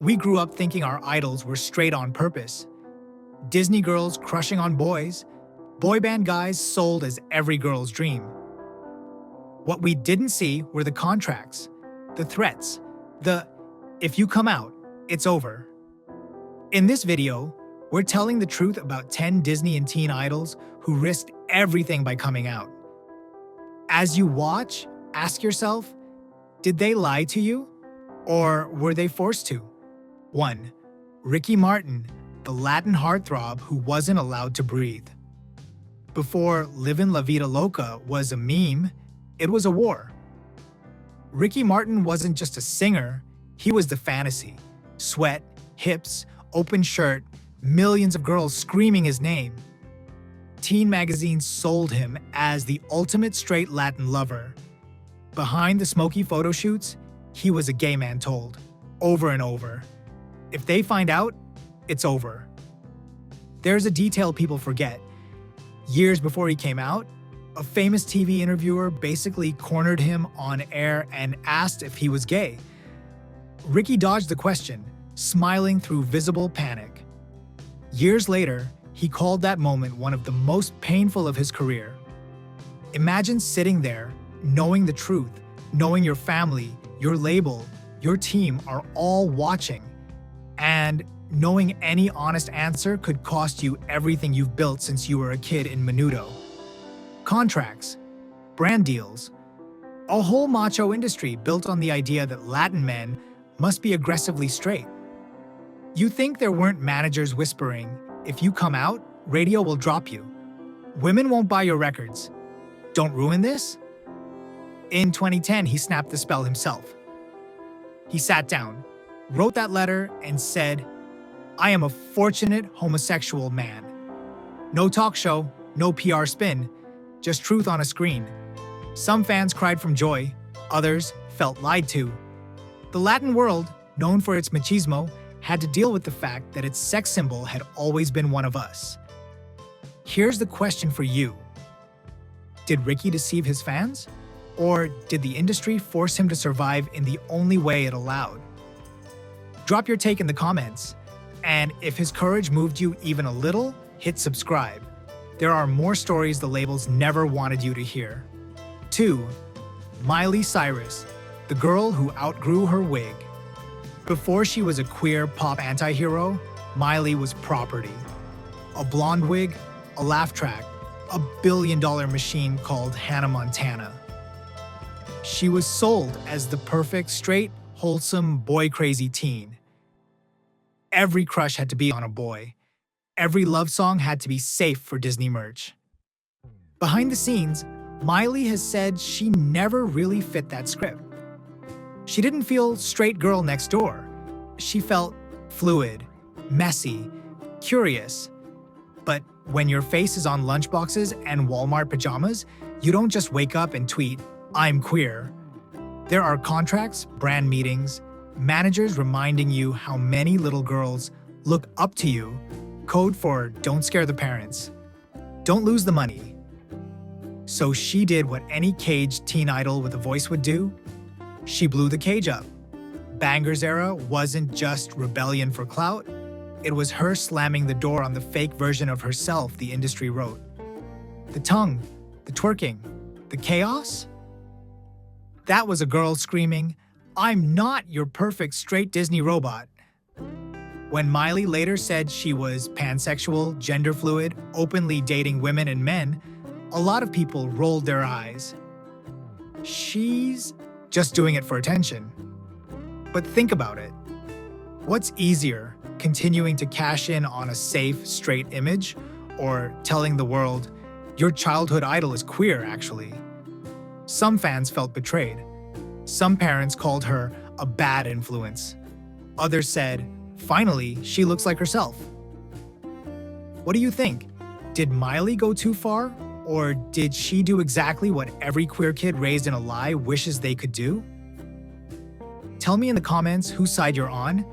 We grew up thinking our idols were straight on purpose. Disney girls crushing on boys, boy band guys sold as every girl's dream. What we didn't see were the contracts, the threats, the "if you come out, it's over." In this video, we're telling the truth about 10 Disney and teen idols who risked everything by coming out. As you watch, ask yourself, did they lie to you? Or were they forced to? 1. Ricky Martin, the Latin heartthrob who wasn't allowed to breathe. Before Livin' La Vida Loca was a meme, it was a war. Ricky Martin wasn't just a singer, he was the fantasy. Sweat, hips, open shirt, millions of girls screaming his name. Teen magazines sold him as the ultimate straight Latin lover. Behind the smoky photo shoots, he was a gay man told, over and over. If they find out, it's over. There's a detail people forget. Years before he came out, a famous TV interviewer basically cornered him on air and asked if he was gay. Ricky dodged the question, smiling through visible panic. Years later, he called that moment one of the most painful of his career. Imagine sitting there, knowing the truth, knowing your family, your label, your team are all watching, and knowing any honest answer could cost you everything you've built since you were a kid in Menudo. Contracts, brand deals, a whole macho industry built on the idea that Latin men must be aggressively straight. You think there weren't managers whispering, if you come out, radio will drop you. Women won't buy your records. Don't ruin this? In 2010, he snapped the spell himself. He sat down, wrote that letter, and said, "I am a fortunate homosexual man." No talk show, no PR spin, just truth on a screen. Some fans cried from joy, others felt lied to. The Latin world, known for its machismo, had to deal with the fact that its sex symbol had always been one of us. Here's the question for you. Did Ricky deceive his fans? Or did the industry force him to survive in the only way it allowed? Drop your take in the comments. And if his courage moved you even a little, hit subscribe. There are more stories the labels never wanted you to hear. 2. Miley Cyrus, the girl who outgrew her wig. Before she was a queer pop anti-hero, Miley was property. A blonde wig, a laugh track, a billion-dollar machine called Hannah Montana. She was sold as the perfect, straight, wholesome, boy-crazy teen. Every crush had to be on a boy. Every love song had to be safe for Disney merch. Behind the scenes, Miley has said she never really fit that script. She didn't feel straight girl next door. She felt fluid, messy, curious. But when your face is on lunchboxes and Walmart pajamas, you don't just wake up and tweet, "I'm queer." There are contracts, brand meetings, managers reminding you how many little girls look up to you, code for don't scare the parents, don't lose the money. So she did what any caged teen idol with a voice would do. She blew the cage up. Bangers era wasn't just rebellion for clout, it was her slamming the door on the fake version of herself the industry wrote. The tongue, the twerking, the chaos? That was a girl screaming, "I'm not your perfect straight Disney robot." When Miley later said she was pansexual, gender fluid, openly dating women and men, a lot of people rolled their eyes. She's just doing it for attention. But think about it. What's easier, continuing to cash in on a safe, straight image, or telling the world, your childhood idol is queer, actually? Some fans felt betrayed. Some parents called her a bad influence. Others said, finally, she looks like herself. What do you think? Did Miley go too far? Or did she do exactly what every queer kid raised in a lie wishes they could do? Tell me in the comments whose side you're on,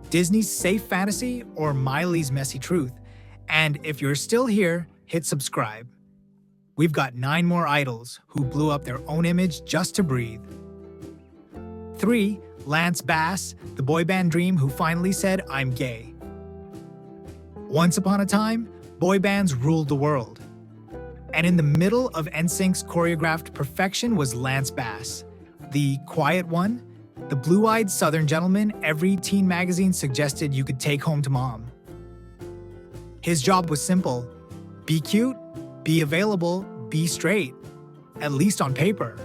Disney's safe fantasy or Miley's messy truth. And if you're still here, hit subscribe. We've got 9 more idols who blew up their own image just to breathe. 3. Lance Bass, the boy band dream who finally said, "I'm gay." Once upon a time, boy bands ruled the world. And in the middle of NSYNC's choreographed perfection was Lance Bass, the quiet one, the blue-eyed Southern gentleman every teen magazine suggested you could take home to mom. His job was simple: be cute, be available, be straight, at least on paper.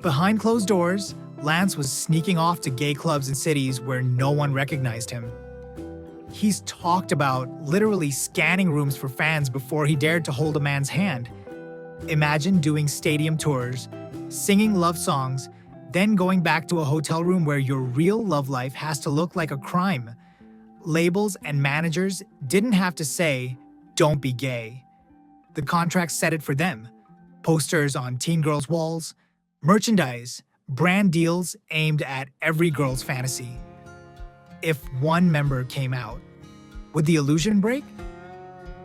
Behind closed doors, Lance was sneaking off to gay clubs in cities where no one recognized him. He's talked about literally scanning rooms for fans before he dared to hold a man's hand. Imagine doing stadium tours, singing love songs, then going back to a hotel room where your real love life has to look like a crime. Labels and managers didn't have to say, "Don't be gay." The contract said it for them. Posters on teen girls' walls, merchandise, brand deals aimed at every girl's fantasy. If one member came out, would the illusion break?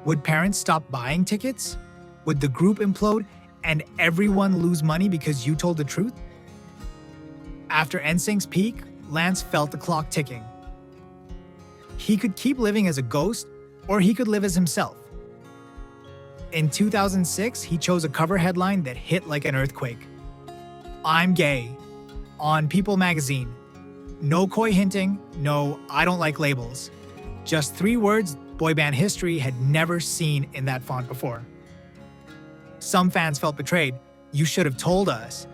Would parents stop buying tickets? Would the group implode and everyone lose money because you told the truth? After NSYNC's peak, Lance felt the clock ticking. He could keep living as a ghost, or he could live as himself. In 2006, he chose a cover headline that hit like an earthquake. "I'm gay," on People magazine. No coy hinting, no "I don't like labels." Just 3 words boy band history had never seen in that font before. Some fans felt betrayed. "You should have told us."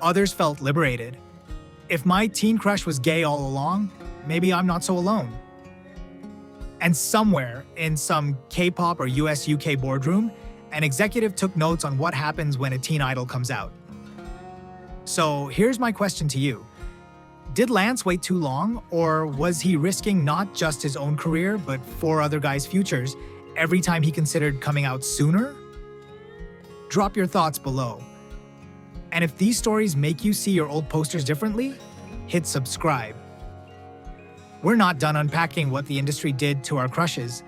Others felt liberated. If my teen crush was gay all along, maybe I'm not so alone. And somewhere in some K-pop or US-UK boardroom, an executive took notes on what happens when a teen idol comes out. So here's my question to you. Did Lance wait too long, or was he risking not just his own career, but 4 other guys' futures every time he considered coming out sooner? Drop your thoughts below. And if these stories make you see your old posters differently, hit subscribe. We're not done unpacking what the industry did to our crushes,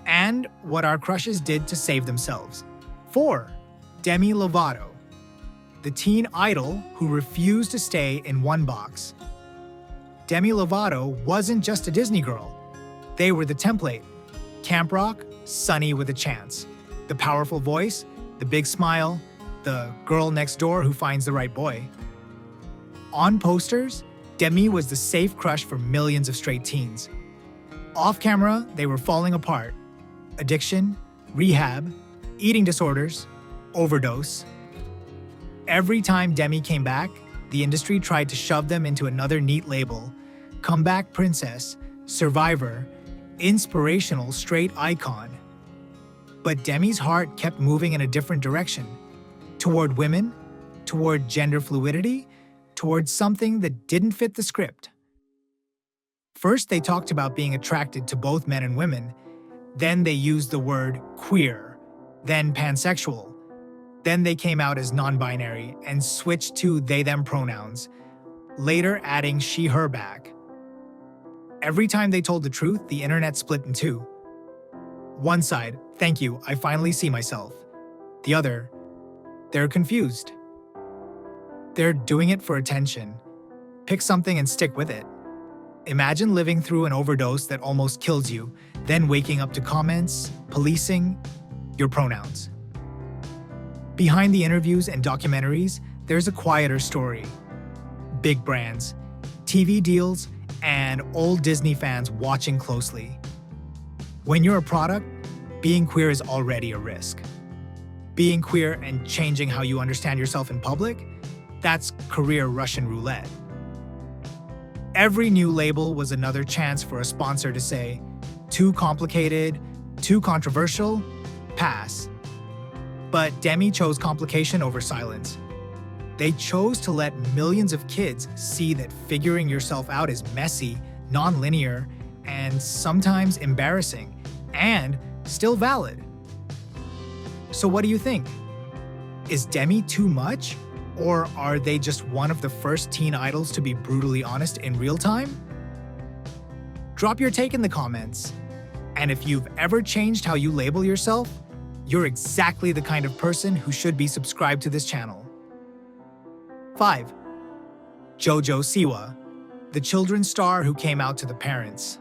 and what our crushes did to save themselves. 4. Demi Lovato, the teen idol who refused to stay in one box. Demi Lovato wasn't just a Disney girl. They were the template. Camp rock, sunny with a chance. The powerful voice, the big smile, the girl next door who finds the right boy. On posters, Demi was the safe crush for millions of straight teens. Off camera, they were falling apart. Addiction, rehab, eating disorders, overdose. Every time Demi came back, the industry tried to shove them into another neat label: comeback princess, survivor, inspirational straight icon. But Demi's heart kept moving in a different direction. Toward women, toward gender fluidity, toward something that didn't fit the script. First, they talked about being attracted to both men and women. Then they used the word queer, then pansexual. Then they came out as non-binary and switched to they/them pronouns, later adding she/her back. Every time they told the truth, the internet split in 2. One side, "Thank you, I finally see myself." The other, "They're confused. They're doing it for attention. Pick something and stick with it." Imagine living through an overdose that almost kills you, then waking up to comments, policing your pronouns. Behind the interviews and documentaries, there's a quieter story. Big brands, TV deals, and old Disney fans watching closely. When you're a product, being queer is already a risk. Being queer and changing how you understand yourself in public, that's career Russian roulette. Every new label was another chance for a sponsor to say, "Too complicated, too controversial, pass." But Demi chose complication over silence. They chose to let millions of kids see that figuring yourself out is messy, non-linear, and sometimes embarrassing, and still valid. So what do you think? Is Demi too much? Or are they just one of the first teen idols to be brutally honest in real time? Drop your take in the comments. And if you've ever changed how you label yourself, you're exactly the kind of person who should be subscribed to this channel. 5. JoJo Siwa, the children's star who came out to the parents.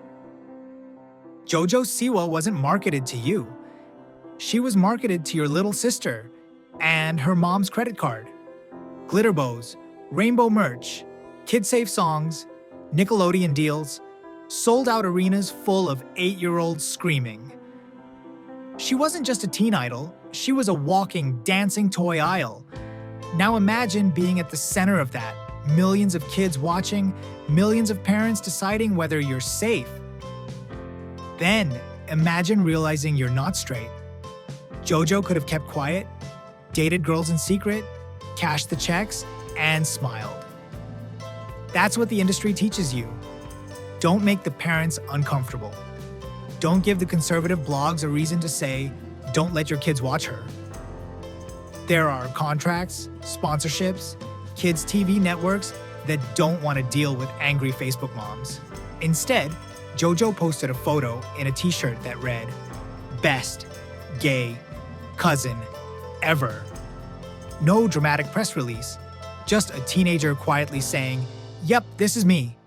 JoJo Siwa wasn't marketed to you. She was marketed to your little sister and her mom's credit card. Glitter bows, rainbow merch, kid-safe songs, Nickelodeon deals, sold-out arenas full of 8-year-olds screaming. She wasn't just a teen idol, she was a walking, dancing toy aisle. Now imagine being at the center of that. Millions of kids watching, millions of parents deciding whether you're safe. Then, imagine realizing you're not straight. JoJo could have kept quiet, dated girls in secret, cashed the checks, and smiled. That's what the industry teaches you. Don't make the parents uncomfortable. Don't give the conservative blogs a reason to say, don't let your kids watch her. There are contracts, sponsorships, kids' TV networks that don't want to deal with angry Facebook moms. Instead, JoJo posted a photo in a t-shirt that read, "Best gay cousin ever." No dramatic press release, just a teenager quietly saying, "Yep, this is me."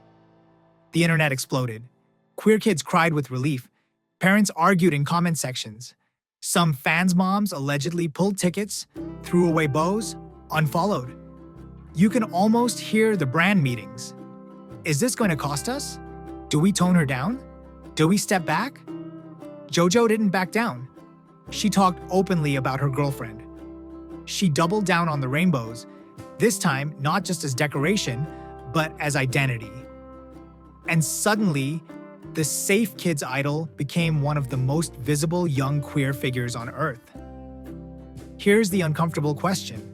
The internet exploded. Queer kids cried with relief. Parents argued in comment sections. Some fans' moms allegedly pulled tickets, threw away bows, unfollowed. You can almost hear the brand meetings. Is this going to cost us? Do we tone her down? Do we step back? JoJo didn't back down. She talked openly about her girlfriend. She doubled down on the rainbows, this time not just as decoration, but as identity. And suddenly, the safe kids idol became one of the most visible young queer figures on Earth. Here's the uncomfortable question.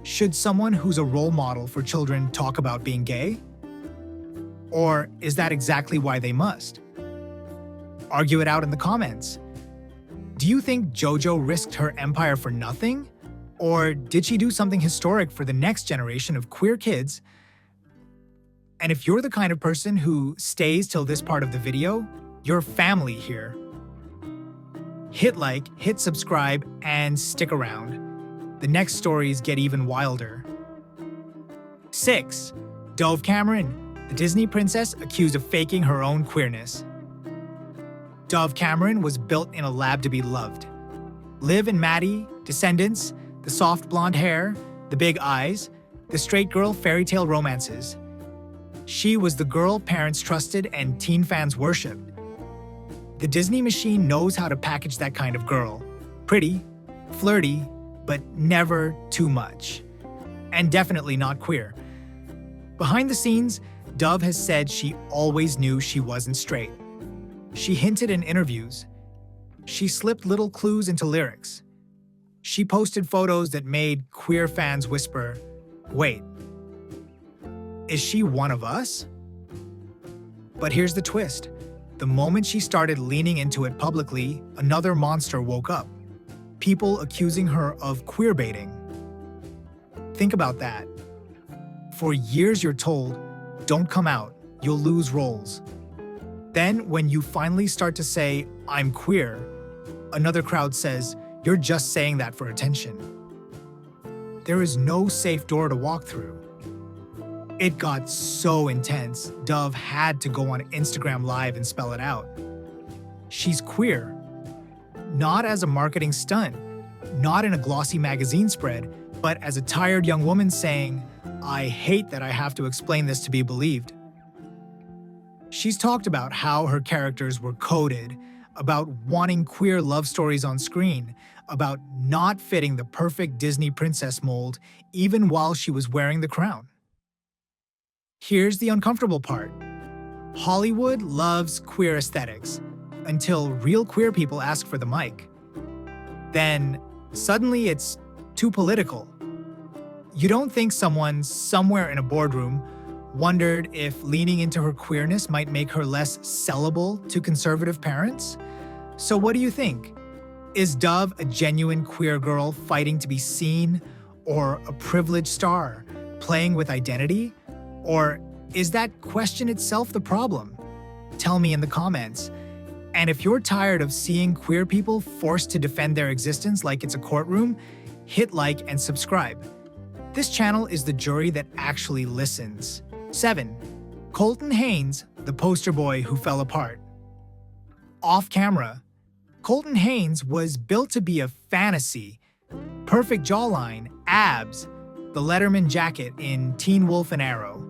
Should someone who's a role model for children talk about being gay? Or is that exactly why they must? Argue it out in the comments. Do you think JoJo risked her empire for nothing? Or did she do something historic for the next generation of queer kids? And if you're the kind of person who stays till this part of the video, you're family here. Hit like, hit subscribe, and stick around. The next stories get even wilder. 6. Dove Cameron, the Disney princess accused of faking her own queerness. Dove Cameron was built in a lab to be loved. Liv and Maddie, descendants, the soft blonde hair, the big eyes, the straight girl fairy tale romances. She was the girl parents trusted and teen fans worshipped. The Disney machine knows how to package that kind of girl. Pretty, flirty, but never too much. And definitely not queer. Behind the scenes, Dove has said she always knew she wasn't straight. She hinted in interviews. She slipped little clues into lyrics. She posted photos that made queer fans whisper, "Wait, is she one of us?" But here's the twist. The moment she started leaning into it publicly, another monster woke up. People accusing her of queerbaiting. Think about that. For years you're told, don't come out, you'll lose roles. Then when you finally start to say, I'm queer, another crowd says, you're just saying that for attention. There is no safe door to walk through. It got so intense, Dove had to go on Instagram Live and spell it out. She's queer. Not as a marketing stunt, not in a glossy magazine spread, but as a tired young woman saying, I hate that I have to explain this to be believed. She's talked about how her characters were coded, about wanting queer love stories on screen, about not fitting the perfect Disney princess mold even while she was wearing the crown. Here's the uncomfortable part. Hollywood loves queer aesthetics until real queer people ask for the mic. Then, suddenly it's too political. You don't think someone somewhere in a boardroom wondered if leaning into her queerness might make her less sellable to conservative parents? So what do you think? Is Dove a genuine queer girl fighting to be seen, or a privileged star playing with identity? Or is that question itself the problem? Tell me in the comments. And if you're tired of seeing queer people forced to defend their existence like it's a courtroom, hit like and subscribe. This channel is the jury that actually listens. 7. Colton Haynes, the poster boy who fell apart. Off camera, Colton Haynes was built to be a fantasy. Perfect jawline, abs, the Letterman jacket in Teen Wolf and Arrow.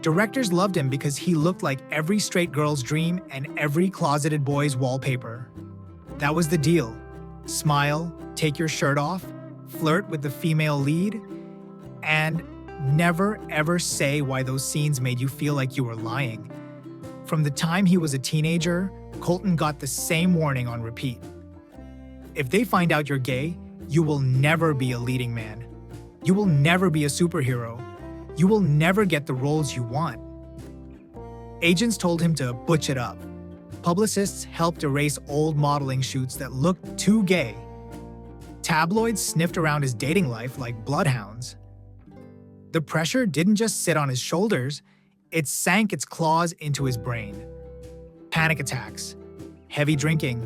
Directors loved him because he looked like every straight girl's dream and every closeted boy's wallpaper. That was the deal. Smile, take your shirt off, flirt with the female lead, and never ever say why those scenes made you feel like you were lying. From the time he was a teenager, Colton got the same warning on repeat. If they find out you're gay, you will never be a leading man. You will never be a superhero. You will never get the roles you want. Agents told him to butch it up. Publicists helped erase old modeling shoots that looked too gay. Tabloids sniffed around his dating life like bloodhounds. The pressure didn't just sit on his shoulders, it sank its claws into his brain. Panic attacks, heavy drinking,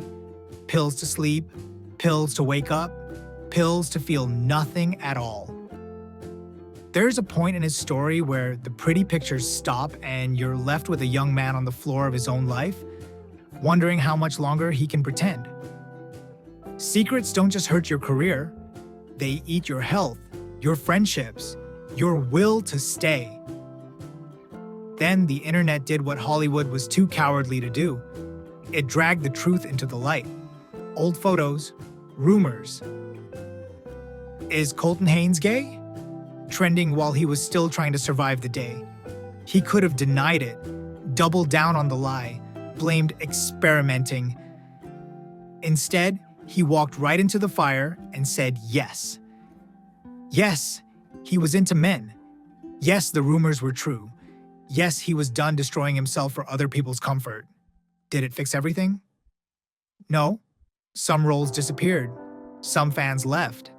pills to sleep, pills to wake up, pills to feel nothing at all. There's a point in his story where the pretty pictures stop and you're left with a young man on the floor of his own life, wondering how much longer he can pretend. Secrets don't just hurt your career, they eat your health, your friendships, your will to stay. Then the internet did what Hollywood was too cowardly to do. It dragged the truth into the light. Old photos, rumors. Is Colton Haynes gay? Trending while he was still trying to survive the day. He could have denied it, doubled down on the lie, blamed experimenting. Instead, he walked right into the fire and said yes. Yes, he was into men. Yes, the rumors were true. Yes, he was done destroying himself for other people's comfort. Did it fix everything? No. Some roles disappeared. Some fans left.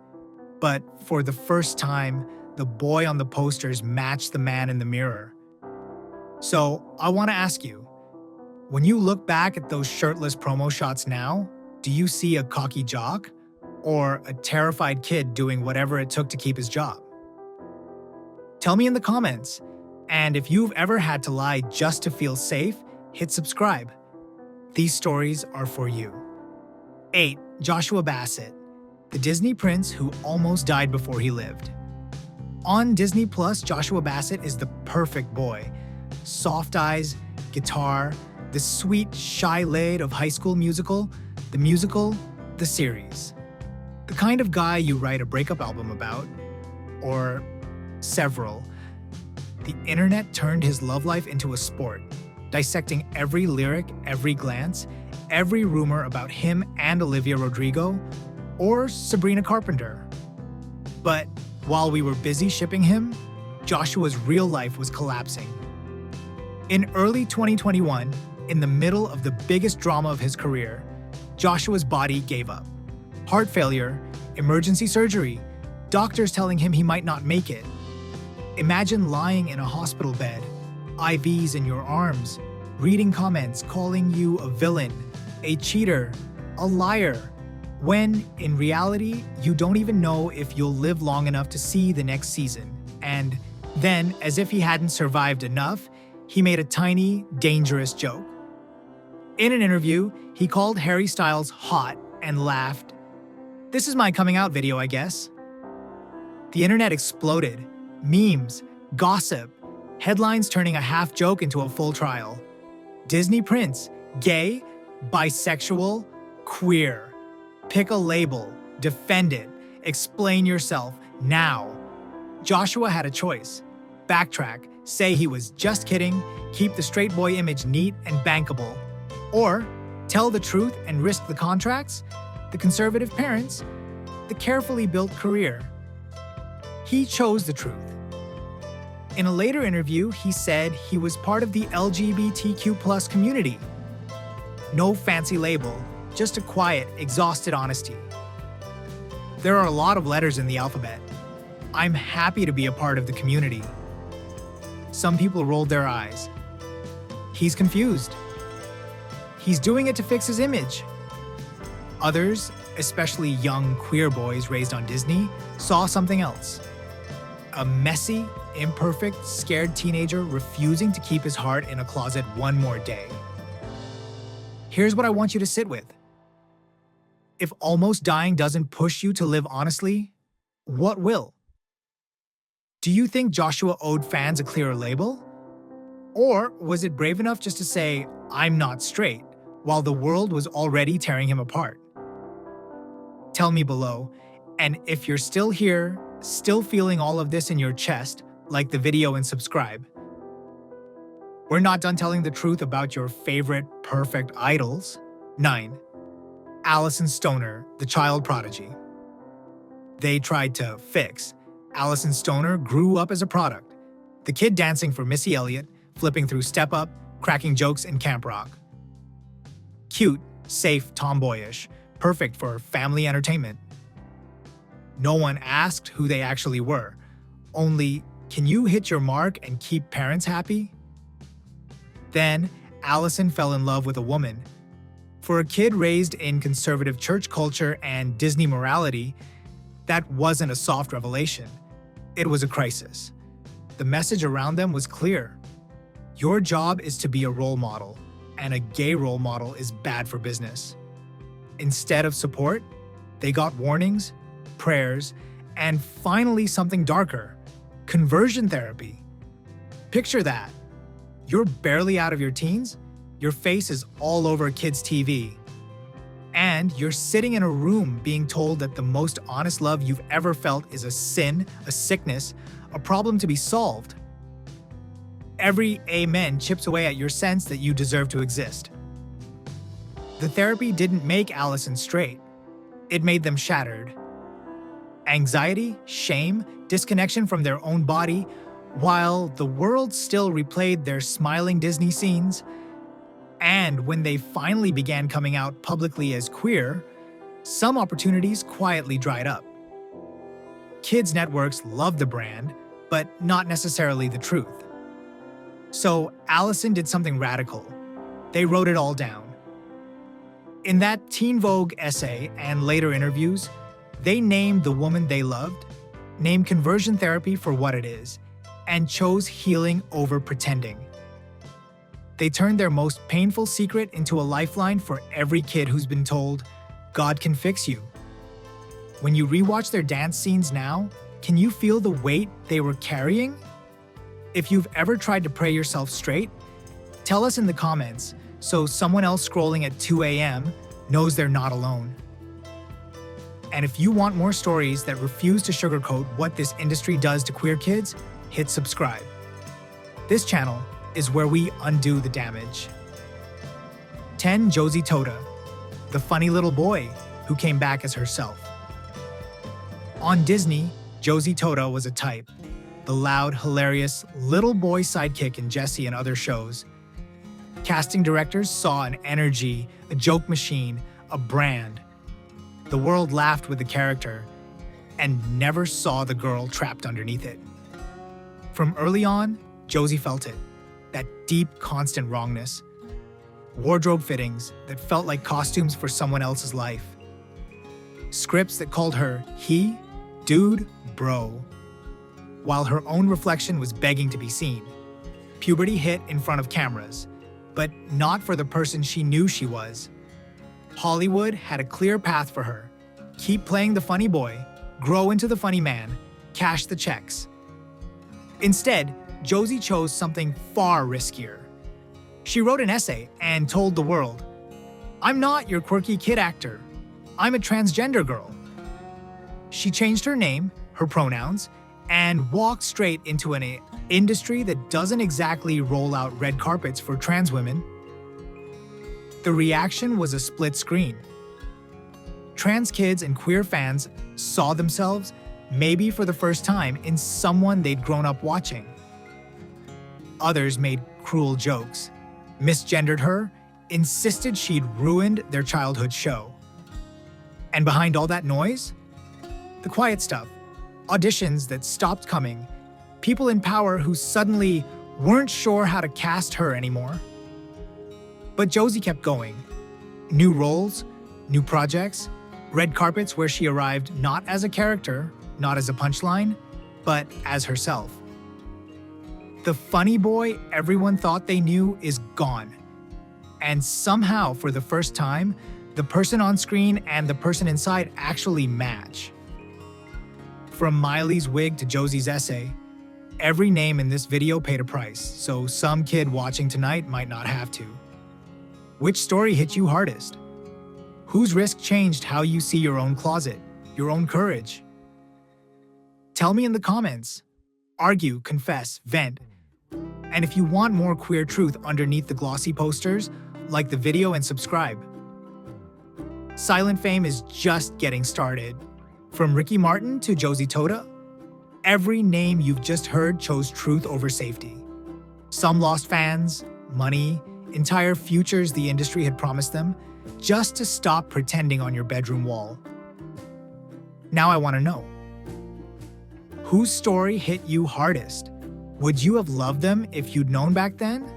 But for the first time, the boy on the posters matched the man in the mirror. So I want to ask you, when you look back at those shirtless promo shots now, do you see a cocky jock or a terrified kid doing whatever it took to keep his job? Tell me in the comments. And if you've ever had to lie just to feel safe, hit subscribe. These stories are for you. 8. Joshua Bassett, the Disney prince who almost died before he lived. On Disney Plus, Joshua Bassett is the perfect boy. Soft eyes, guitar, the sweet, shy lead of High School Musical, the series. The kind of guy you write a breakup album about, or several. The internet turned his love life into a sport, dissecting every lyric, every glance, every rumor about him and Olivia Rodrigo, or Sabrina Carpenter. But while we were busy shipping him, Joshua's real life was collapsing. In early 2021, in the middle of the biggest drama of his career, Joshua's body gave up. Heart failure, emergency surgery, doctors telling him he might not make it. Imagine lying in a hospital bed, IVs in your arms, reading comments calling you a villain, a cheater, a liar, when, in reality, you don't even know if you'll live long enough to see the next season. And then, as if he hadn't survived enough, he made a tiny, dangerous joke. In an interview, he called Harry Styles hot and laughed. "This is my coming out video, I guess." The internet exploded. Memes, gossip, headlines turning a half joke into a full trial. Disney prince, gay, bisexual, queer. Pick a label, defend it, explain yourself, now. Joshua had a choice. Backtrack, say he was just kidding, keep the straight boy image neat and bankable. Or tell the truth and risk the contracts, the conservative parents, the carefully built career. He chose the truth. In a later interview, he said he was part of the LGBTQ+ community. No fancy label, just a quiet, exhausted honesty. There are a lot of letters in the alphabet. I'm happy to be a part of the community. Some people rolled their eyes. He's confused. He's doing it to fix his image. Others, especially young queer boys raised on Disney, saw something else. A messy, imperfect, scared teenager refusing to keep his heart in a closet one more day. Here's what I want you to sit with. If almost dying doesn't push you to live honestly, what will? Do you think Joshua owed fans a clearer label? Or was it brave enough just to say, "I'm not straight," while the world was already tearing him apart? Tell me below, and if you're still here, still feeling all of this in your chest, like the video and subscribe. We're not done telling the truth about your favorite perfect idols. 9. Alyson Stoner, the child prodigy. They tried to fix. Alyson Stoner grew up as a product. The kid dancing for Missy Elliott, flipping through Step Up, cracking jokes in Camp Rock. Cute, safe, tomboyish, perfect for family entertainment. No one asked who they actually were. Only, can you hit your mark and keep parents happy? Then, Alyson fell in love with a woman. For a kid raised in conservative church culture and Disney morality, that wasn't a soft revelation. It was a crisis. The message around them was clear. Your job is to be a role model, and a gay role model is bad for business. Instead of support, they got warnings, prayers, and finally something darker: conversion therapy. Picture that. You're barely out of your teens, your face is all over kids' TV, and you're sitting in a room being told that the most honest love you've ever felt is a sin, a sickness, a problem to be solved. Every amen chips away at your sense that you deserve to exist. The therapy didn't make Alyson straight. It made them shattered. Anxiety, shame, disconnection from their own body, while the world still replayed their smiling Disney scenes. And when they finally began coming out publicly as queer, some opportunities quietly dried up. Kids' networks loved the brand, but not necessarily the truth. So Alyson did something radical. They wrote it all down. In that Teen Vogue essay and later interviews, they named the woman they loved, named conversion therapy for what it is, and chose healing over pretending. They turned their most painful secret into a lifeline for every kid who's been told, "God can fix you." When you rewatch their dance scenes now, can you feel the weight they were carrying? If you've ever tried to pray yourself straight, tell us in the comments so someone else scrolling at 2 a.m. knows they're not alone. And if you want more stories that refuse to sugarcoat what this industry does to queer kids, hit subscribe. This channel is where we undo the damage. 10. Josie Totah, the funny little boy who came back as herself. On Disney, Josie Totah was a type, the loud, hilarious little boy sidekick in Jessie and other shows. Casting directors saw an energy, a joke machine, a brand. The world laughed with the character and never saw the girl trapped underneath it. From early on, Josie felt it, that deep, constant wrongness. Wardrobe fittings that felt like costumes for someone else's life. Scripts that called her he, dude, bro, while her own reflection was begging to be seen. Puberty hit in front of cameras, but not for the person she knew she was. Hollywood had a clear path for her. Keep playing the funny boy, grow into the funny man, cash the checks. Instead, Josie chose something far riskier. She wrote an essay and told the world, "I'm not your quirky kid actor. I'm a transgender girl." She changed her name, her pronouns, and walked straight into an industry that doesn't exactly roll out red carpets for trans women. The reaction was a split screen. Trans kids and queer fans saw themselves, maybe for the first time, in someone they'd grown up watching. Others made cruel jokes, misgendered her, insisted she'd ruined their childhood show. And behind all that noise, the quiet stuff, auditions that stopped coming, people in power who suddenly weren't sure how to cast her anymore. But Josie kept going. New roles, new projects, red carpets where she arrived not as a character, not as a punchline, but as herself. The funny boy everyone thought they knew is gone. And somehow, for the first time, the person on screen and the person inside actually match. From Miley's wig to Josie's essay, every name in this video paid a price, so some kid watching tonight might not have to. Which story hit you hardest? Whose risk changed how you see your own closet, your own courage? Tell me in the comments. Argue, confess, vent. And if you want more queer truth underneath the glossy posters, like the video and subscribe. Silent Fame is just getting started. From Ricky Martin to Josie Totah, every name you've just heard chose truth over safety. Some lost fans, money, entire futures the industry had promised them, just to stop pretending on your bedroom wall. Now I want to know, whose story hit you hardest? Would you have loved them if you'd known back then?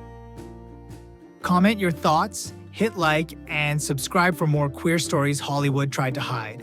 Comment your thoughts, hit like, and subscribe for more queer stories Hollywood tried to hide.